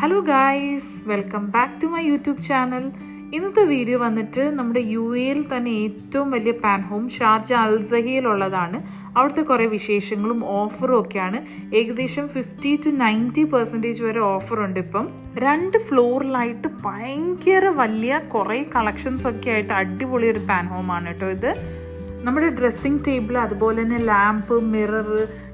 Hello guys, welcome back to my YouTube channel. ഇന്നത്തെ video വന്നിട്ട് നമ്മുടെ UAE തന്നെ ഏറ്റവും വലിയ പാൻ ഹോം ഷാർജ അൽസഹിയിലുള്ളതാണ്. അവിടുത്തെ കുറേ വിശേഷങ്ങളും ഓഫറും ഒക്കെയാണ്. ഏകദേശം 50 to 90% വരെ ഓഫറുണ്ട്. ഇപ്പം 2 ഫ്ലോറിലായിട്ട് ഭയങ്കര വലിയ കുറേ കളക്ഷൻസ് ഒക്കെ ആയിട്ട് അടിപൊളി ഒരു പാൻ ഹോമാണ് കേട്ടോ ഇത്. നമ്മുടെ ഡ്രസ്സിങ് ടേബിൾ, അതുപോലെ തന്നെ ലാമ്പ്, മിറർ,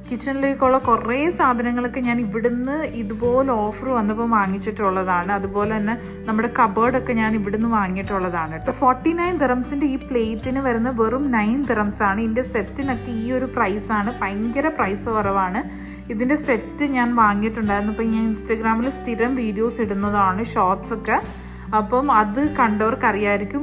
കിച്ചണിലേക്കുള്ള കുറേ സാധനങ്ങളൊക്കെ ഞാൻ ഇവിടുന്ന് ഇതുപോലെ ഓഫർ വന്നപ്പോൾ വാങ്ങിച്ചിട്ടുള്ളതാണ്. അതുപോലെ തന്നെ നമ്മുടെ കബേർഡൊക്കെ ഞാൻ ഇവിടുന്ന് വാങ്ങിയിട്ടുള്ളതാണ് കേട്ടോ. 49 ദിറംസിൻ്റെ ഈ പ്ലേറ്റിന് വരുന്ന വെറും 9 ദിറംസ് ആണ്. ഇതിൻ്റെ സെറ്റിനൊക്കെ ഈ ഒരു പ്രൈസാണ്, ഭയങ്കര പ്രൈസ് കുറവാണ്. ഇതിൻ്റെ സെറ്റ് ഞാൻ വാങ്ങിയിട്ടുണ്ടായിരുന്നു. അപ്പോൾ ഞാൻ ഇൻസ്റ്റഗ്രാമിൽ സ്ഥിരം വീഡിയോസ് ഇടുന്നതാണ്, ഷോർട്സ് ഒക്കെ. അപ്പം അത് കണ്ടവർക്ക് അറിയായിരിക്കും.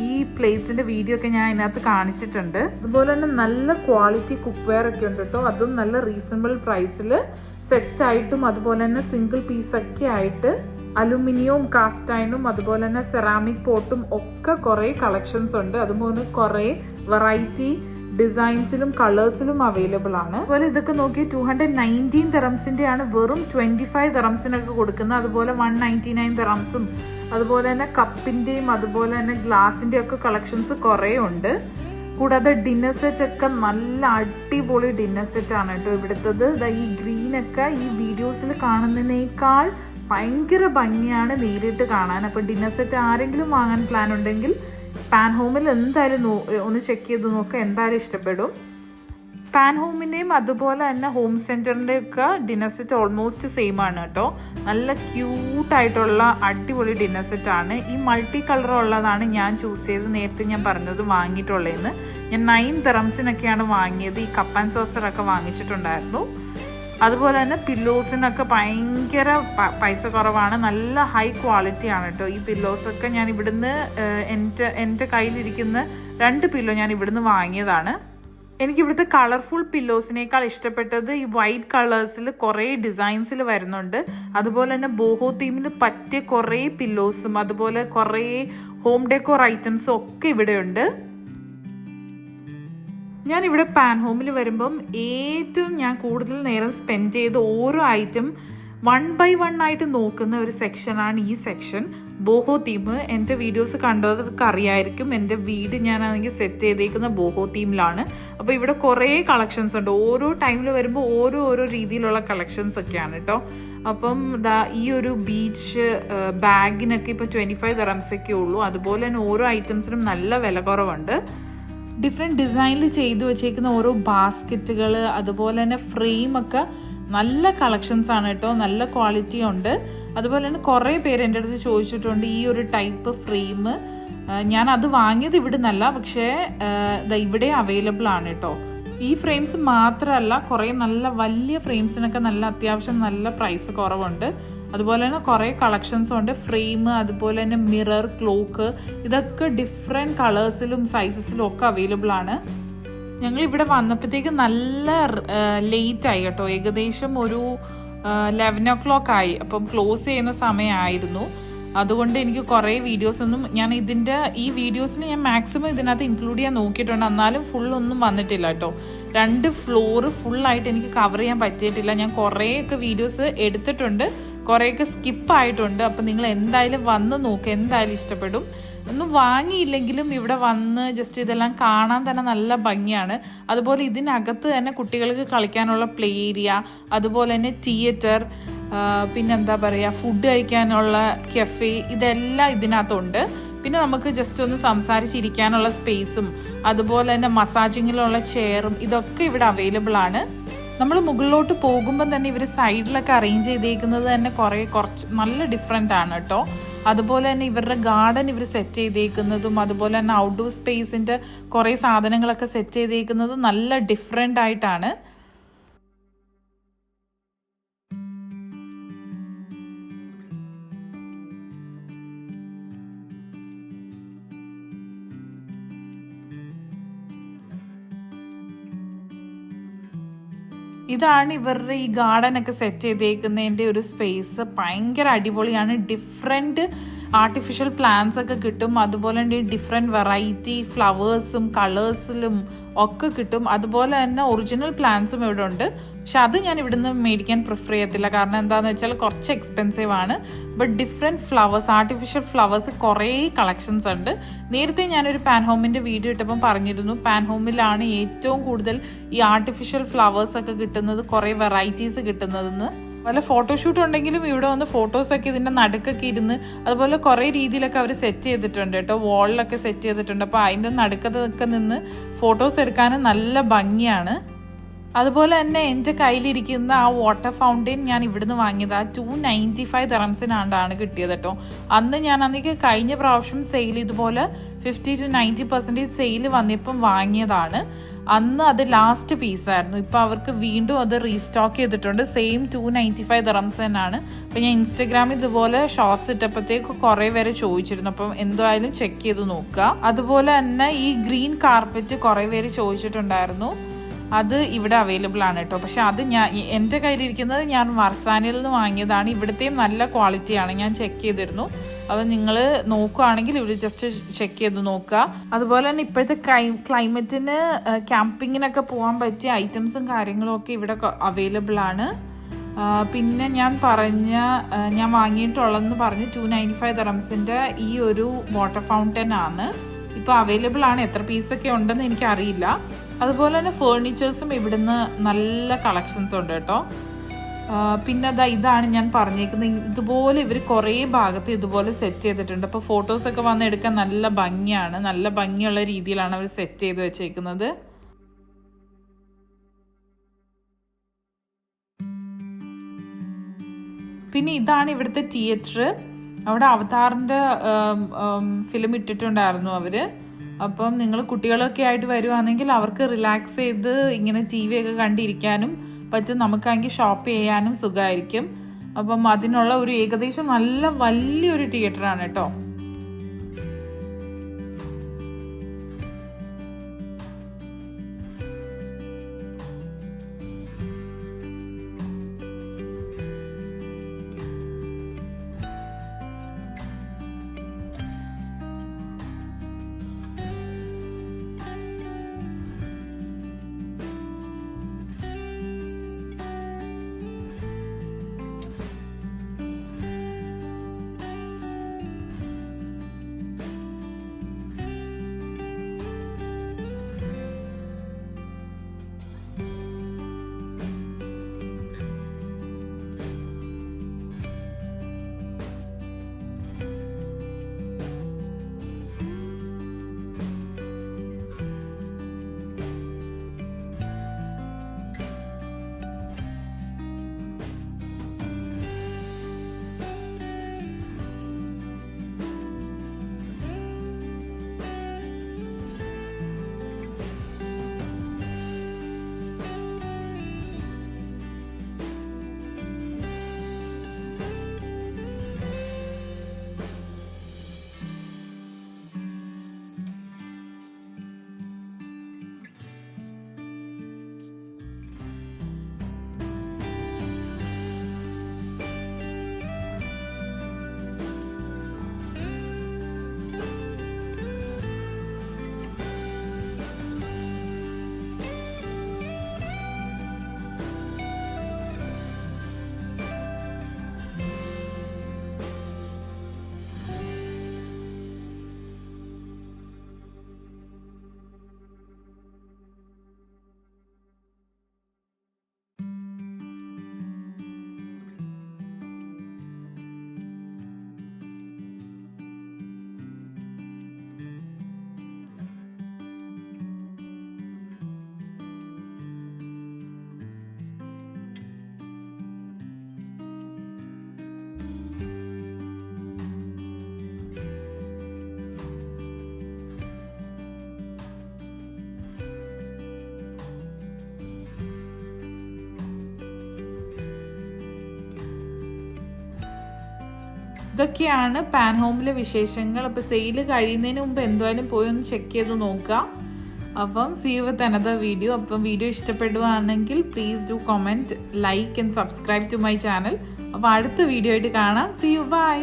ഈ പ്ലേറ്റ്സിൻ്റെ വീഡിയോ ഒക്കെ ഞാൻ ഇതിനകത്ത് കാണിച്ചിട്ടുണ്ട്. അതുപോലെ തന്നെ നല്ല ക്വാളിറ്റി കുക്ക് വെയർ ഒക്കെ ഉണ്ട് കേട്ടോ. അതും നല്ല റീസണബിൾ പ്രൈസിൽ സെറ്റായിട്ടും അതുപോലെ തന്നെ സിംഗിൾ പീസൊക്കെ ആയിട്ട് അലുമിനിയവും കാസ്റ്റ് അയണും അതുപോലെ തന്നെ സെറാമിക് പോട്ടും ഒക്കെ കുറേ കളക്ഷൻസ് ഉണ്ട്. അതുപോലെ കുറേ വെറൈറ്റി ഡിസൈൻസിലും കളേഴ്സിലും അവൈലബിൾ ആണ്. അതുപോലെ ഇതൊക്കെ നോക്കി 219 ദിറംസിൻ്റെ ആണ് വെറും 25 ദിറംസിനൊക്കെ കൊടുക്കുന്നത്. അതുപോലെ 199 ദിറംസും അതുപോലെ തന്നെ കപ്പിൻ്റെയും അതുപോലെ തന്നെ ഗ്ലാസിൻ്റെയും ഒക്കെ കളക്ഷൻസ് കുറേ ഉണ്ട്. കൂടാതെ ഡിന്നർ സെറ്റ് ഒക്കെ നല്ല അടിപൊളി ഡിന്നർ സെറ്റ് ആണ് കേട്ടോ ഇവിടുത്തത്. ഈ ഗ്രീനൊക്കെ ഈ വീഡിയോസിൽ കാണുന്നതിനേക്കാൾ ഭയങ്കര ഭംഗിയാണ് നേരിട്ട് കാണാൻ. അപ്പോൾ ഡിന്നർ സെറ്റ് ആരെങ്കിലും വാങ്ങാൻ പ്ലാൻ ഉണ്ടെങ്കിൽ പാൻ ഹോമിൽ എന്തായാലും ഒന്ന് ചെക്ക് ചെയ്ത് നോക്കുക, എന്തായാലും ഇഷ്ടപ്പെടും. പാൻ ഹോമിൻ്റെയും അതുപോലെ തന്നെ ഹോം സെൻറ്ററിൻ്റെയും ഒക്കെ ഡിന്നർ സെറ്റ് ഓൾമോസ്റ്റ് സെയിം ആണ് കേട്ടോ. നല്ല ക്യൂട്ടായിട്ടുള്ള അടിപൊളി ഡിന്നർ സെറ്റാണ്. ഈ മൾട്ടി കളർ ഉള്ളതാണ് ഞാൻ ചൂസ് ചെയ്ത് നേരത്തെ ഞാൻ പറഞ്ഞത് വാങ്ങിയിട്ടുള്ളതെന്ന്. ഞാൻ 9 ദിറംസിനൊക്കെയാണ് വാങ്ങിയത്. ഈ കപ്പ് ആൻഡ് സോസറൊക്കെ വാങ്ങിച്ചിട്ടുണ്ടായിരുന്നു. അതുപോലെ തന്നെ പില്ലോസിനൊക്കെ ഭയങ്കര പൈസ കുറവാണ്, നല്ല ഹൈ ക്വാളിറ്റി ആണ് കേട്ടോ. ഈ പില്ലോസൊക്കെ ഞാൻ ഇവിടുന്ന് എൻ്റെ കയ്യിലിരിക്കുന്ന 2 പില്ലോ ഞാൻ ഇവിടുന്ന് വാങ്ങിയതാണ്. എനിക്കിവിടുത്തെ കളർഫുൾ പില്ലോസിനേക്കാൾ ഇഷ്ടപ്പെട്ടത് ഈ വൈറ്റ് കളേഴ്സിൽ കുറേ ഡിസൈൻസിൽ വരുന്നുണ്ട്. അതുപോലെ തന്നെ ബോഹോ തീമിൽ പറ്റിയ കുറേ പില്ലോസും അതുപോലെ കുറേ ഹോം ഡെക്കോർ ഐറ്റംസും ഒക്കെ ഇവിടെയുണ്ട്. ഞാനിവിടെ പാൻ ഹോമിൽ വരുമ്പം ഏറ്റവും ഞാൻ കൂടുതൽ നേരം സ്പെൻഡ് ചെയ്ത് ഓരോ ഐറ്റം 1 by 1 ആയിട്ട് നോക്കുന്ന ഒരു സെക്ഷനാണ് ഈ സെക്ഷൻ, ബോഹോ തീം. എൻ്റെ വീഡിയോസ് കണ്ടതൊക്കെ അറിയായിരിക്കും. എൻ്റെ വീട് ഞാനാണെങ്കിൽ സെറ്റ് ചെയ്തേക്കുന്ന ബോഹോ തീമിലാണ്. അപ്പോൾ ഇവിടെ കുറേ കളക്ഷൻസ് ഉണ്ട്. ഓരോ ടൈമിൽ വരുമ്പോൾ ഓരോ രീതിയിലുള്ള കളക്ഷൻസ് ഒക്കെയാണ് കേട്ടോ. അപ്പം ഈ ഒരു ബീച്ച് ബാഗിനൊക്കെ ഇപ്പോൾ 25 ദിറംസൊക്കെ ഉള്ളൂ. അതുപോലെ തന്നെ ഓരോ ഐറ്റംസിനും നല്ല വില കുറവുണ്ട്. ഡിഫറെൻറ്റ് ഡിസൈനിൽ ചെയ്തു വെച്ചേക്കുന്ന ഓരോ ബാസ്ക്കറ്റുകൾ അതുപോലെ തന്നെ ഫ്രെയിമൊക്കെ നല്ല കളക്ഷൻസ് ആണ് കേട്ടോ, നല്ല ക്വാളിറ്റി ഉണ്ട്. അതുപോലെ തന്നെ കുറേ പേര് എൻ്റെ അടുത്ത് ചോദിച്ചിട്ടുണ്ട് ഈ ഒരു ടൈപ്പ് ഫ്രെയിം. ഞാൻ അത് വാങ്ങിയത് ഇവിടെ നിന്നല്ല, പക്ഷേ ഇവിടെ അവൈലബിൾ ആണ് കേട്ടോ. ഈ ഫ്രെയിംസ് മാത്രമല്ല, കുറേ നല്ല വലിയ ഫ്രെയിംസിനൊക്കെ നല്ല അത്യാവശ്യം നല്ല പ്രൈസ് കുറവുണ്ട്. അതുപോലെ തന്നെ കുറേ കളക്ഷൻസും ഉണ്ട്. ഫ്രെയിം അതുപോലെ തന്നെ മിറർ, ക്ലോക്ക്, ഇതൊക്കെ ഡിഫറെൻറ്റ് കളേഴ്സിലും സൈസസിലും ഒക്കെ അവൈലബിൾ ആണ്. ഞങ്ങൾ ഇവിടെ വന്നപ്പോഴത്തേക്ക് നല്ല ലേറ്റായി കേട്ടോ. ഏകദേശം ഒരു 11 o'clock ആയി. അപ്പം ക്ലോസ് ചെയ്യുന്ന സമയമായിരുന്നു. അതുകൊണ്ട് എനിക്ക് കുറേ വീഡിയോസൊന്നും ഈ വീഡിയോസിൽ ഞാൻ മാക്സിമം ഇതിനകത്ത് ഇൻക്ലൂഡ് ചെയ്യാൻ നോക്കിയിട്ടുണ്ട്. എന്നാലും ഫുള്ളൊന്നും വന്നിട്ടില്ല കേട്ടോ. 2 ഫ്ലോർ ഫുള്ളായിട്ട് എനിക്ക് കവർ ചെയ്യാൻ പറ്റിയിട്ടില്ല. ഞാൻ കുറേയൊക്കെ വീഡിയോസ് എടുത്തിട്ടുണ്ട്, കുറേയൊക്കെ സ്കിപ്പായിട്ടുണ്ട്. അപ്പം നിങ്ങൾ എന്തായാലും വന്ന് നോക്കുക, എന്തായാലും ഇഷ്ടപ്പെടും. ഒന്നും വാങ്ങിയില്ലെങ്കിലും ഇവിടെ വന്ന് ജസ്റ്റ് ഇതെല്ലാം കാണാൻ തന്നെ നല്ല ഭംഗിയാണ്. അതുപോലെ ഇതിനകത്ത് തന്നെ കുട്ടികൾക്ക് കളിക്കാനുള്ള പ്ലേ ഏരിയ, അതുപോലെ തന്നെ തിയേറ്റർ, പിന്നെന്താ പറയുക, ഫുഡ് കഴിക്കാനുള്ള കഫേ, ഇതെല്ലാം ഇതിനകത്തുണ്ട്. പിന്നെ നമുക്ക് ജസ്റ്റ് ഒന്ന് സംസാരിച്ചിരിക്കാനുള്ള സ്പേസും അതുപോലെ തന്നെ മസാജിങ്ങിലുള്ള ചെയറും ഇതൊക്കെ ഇവിടെ അവൈലബിൾ ആണ്. നമ്മൾ മുകളിലോട്ട് പോകുമ്പോൾ തന്നെ ഇവർ സൈഡിലൊക്കെ അറേഞ്ച് ചെയ്തേക്കുന്നത് തന്നെ കുറച്ച് നല്ല ഡിഫറെൻ്റ് ആണ് കേട്ടോ. അതുപോലെ തന്നെ ഇവരുടെ ഗാർഡൻ ഇവർ സെറ്റ് ചെയ്തേക്കുന്നതും അതുപോലെ തന്നെ ഔട്ട്ഡോർ സ്പേസിൻ്റെ കുറേ സാധനങ്ങളൊക്കെ സെറ്റ് ചെയ്തേക്കുന്നതും നല്ല ഡിഫറെൻ്റ് ആയിട്ടാണ്. ഇതാണ് ഇവരുടെ ഈ ഗാർഡൻ ഒക്കെ സെറ്റ് ചെയ്തേക്കുന്നതിൻ്റെ ഒരു സ്പേസ്. ഭയങ്കര അടിപൊളിയാണ്. ഡിഫറെൻറ്റ് ആർട്ടിഫിഷ്യൽ പ്ലാന്റ്സ് ഒക്കെ കിട്ടും. അതുപോലെ തന്നെ ഡിഫറെൻറ്റ് വെറൈറ്റി ഫ്ലവേഴ്സും കളേഴ്സിലും ഒക്കെ കിട്ടും. അതുപോലെ തന്നെ ഒറിജിനൽ പ്ലാന്റ്സും ഇവിടെ ഉണ്ട്. പക്ഷെ അത് ഞാൻ ഇവിടുന്ന് മേടിക്കാൻ പ്രിഫർ ചെയ്യത്തില്ല. കാരണം എന്താണെന്ന് വെച്ചാൽ കുറച്ച് എക്സ്പെൻസീവ് ആണ്. But different flowers, artificial flowers കുറേ കളക്ഷൻസ് ഉണ്ട്. നേരത്തെ ഞാനൊരു പാൻ ഹോമിൻ്റെ വീഡിയോ ഇട്ടപ്പം പറഞ്ഞിരുന്നു, പാൻ ഹോമിലാണ് ഏറ്റവും കൂടുതൽ ഈ ആർട്ടിഫിഷ്യൽ ഫ്ലവേഴ്സ് ഒക്കെ കിട്ടുന്നത്, കുറേ വെറൈറ്റീസ് കിട്ടുന്നതെന്ന്. വല്ല ഫോട്ടോഷൂട്ട് ഉണ്ടെങ്കിലും ഇവിടെ വന്ന് ഫോട്ടോസൊക്കെ ഇതിൻ്റെ നടുക്കൊക്കെ ഇരുന്ന് അതുപോലെ കുറേ രീതിയിലൊക്കെ അവർ സെറ്റ് ചെയ്തിട്ടുണ്ട് കേട്ടോ, വാളിലൊക്കെ സെറ്റ് ചെയ്തിട്ടുണ്ട്. അപ്പോൾ അതിൻ്റെ നടുക്കൊക്കെ നിന്ന് ഫോട്ടോസ് എടുക്കാനും നല്ല ഭംഗിയാണ്. അതുപോലെ തന്നെ എൻ്റെ കയ്യിലിരിക്കുന്ന ആ വാട്ടർ ഫൗണ്ടെയിൻ ഞാൻ ഇവിടുന്ന് വാങ്ങിയത് 295 ദിറംസിനാണ്ടാണ് കിട്ടിയത് കേട്ടോ. അന്ന് ഞാൻ അന്നേക്ക് കഴിഞ്ഞ പ്രാവശ്യം സെയിൽ ഇതുപോലെ 50 to 90% സെയിൽ വന്നപ്പം വാങ്ങിയതാണ്. അന്ന് അത് ലാസ്റ്റ് പീസായിരുന്നു. ഇപ്പോൾ അവർക്ക് വീണ്ടും അത് റീസ്റ്റോക്ക് ചെയ്തിട്ടുണ്ട്. സെയിം 295 ദിറംസ് തന്നെയാണ്. അപ്പോൾ ഞാൻ ഇൻസ്റ്റഗ്രാമിൽ ഇതുപോലെ ഷോർട്സ് ഇട്ടപ്പോഴത്തേക്ക് കുറേ പേര് ചോദിച്ചിരുന്നു. അപ്പം എന്തായാലും ചെക്ക് ചെയ്ത് നോക്കുക. അതുപോലെ തന്നെ ഈ ഗ്രീൻ കാർപ്പറ്റ് കുറേ പേര് ചോദിച്ചിട്ടുണ്ടായിരുന്നു. അത് ഇവിടെ അവൈലബിൾ ആണ് കേട്ടോ. പക്ഷെ അത് എൻ്റെ കയ്യിലിരിക്കുന്നത് ഞാൻ വർസാനിൽ നിന്ന് വാങ്ങിയതാണ്. ഇവിടുത്തെയും നല്ല ക്വാളിറ്റിയാണ്, ഞാൻ ചെക്ക് ചെയ്തിരുന്നു. അപ്പോൾ നിങ്ങൾ നോക്കുകയാണെങ്കിൽ ഇവിടെ ജസ്റ്റ് ചെക്ക് ചെയ്ത് നോക്കുക. അതുപോലെ തന്നെ ഇപ്പോഴത്തെ ക്ലൈമറ്റിന് ക്യാമ്പിങ്ങിനൊക്കെ പോകാൻ പറ്റിയ ഐറ്റംസും കാര്യങ്ങളും ഒക്കെ ഇവിടെ അവൈലബിൾ ആണ്. പിന്നെ ഞാൻ വാങ്ങിയിട്ടുള്ളതെന്ന് പറഞ്ഞ് 295 ദിറംസിൻ്റെ ഈ ഒരു വാട്ടർ ഫൗണ്ടൻ ആണ് ഇപ്പോൾ അവൈലബിൾ ആണ്. എത്ര പീസൊക്കെ ഉണ്ടെന്ന് എനിക്കറിയില്ല. അതുപോലെ തന്നെ ഫേർണിച്ചേഴ്സും ഇവിടുന്ന് നല്ല കളക്ഷൻസ് ഉണ്ട് കേട്ടോ. പിന്നെ ഇതാണ് ഞാൻ പറഞ്ഞേക്കുന്നത്. ഇതുപോലെ ഇവർ കുറേ ഭാഗത്ത് ഇതുപോലെ സെറ്റ് ചെയ്തിട്ടുണ്ട്. അപ്പോൾ ഫോട്ടോസൊക്കെ വന്ന് എടുക്കാൻ നല്ല ഭംഗിയാണ്, നല്ല ഭംഗിയുള്ള രീതിയിലാണ് അവർ സെറ്റ് ചെയ്ത് വെച്ചേക്കുന്നത്. പിന്നെ ഇതാണ് ഇവിടുത്തെ തിയേറ്റർ. അവിടെ അവതാറിൻ്റെ ഫിലിം ഇട്ടിട്ടുണ്ടായിരുന്നു അവർ. അപ്പം നിങ്ങൾ കുട്ടികളൊക്കെ ആയിട്ട് വരുവാണെങ്കിൽ അവർക്ക് റിലാക്സ് ചെയ്ത് ഇങ്ങനെ TV ഒക്കെ കണ്ടിരിക്കാനും പറ്റും. നമുക്കാണെങ്കിൽ ഷോപ്പ് ചെയ്യാനും സുഖമായിരിക്കും. അപ്പം അതിനുള്ള ഒരു ഏകദേശം നല്ല വലിയൊരു തിയേറ്ററാണ് കേട്ടോ. ഇതൊക്കെയാണ് പാൻ ഹോമിലെ വിശേഷങ്ങൾ. അപ്പോൾ സെയിൽ കഴിയുന്നതിന് മുമ്പ് എന്തായാലും പോയി ഒന്ന് ചെക്ക് ചെയ്ത് നോക്കുക. അപ്പം see you with another video. അപ്പം വീഡിയോ ഇഷ്ടപ്പെടുകയാണെങ്കിൽ please do comment, like and subscribe to my channel. അപ്പോൾ അടുത്ത വീഡിയോ ആയിട്ട് കാണാം. See you, by.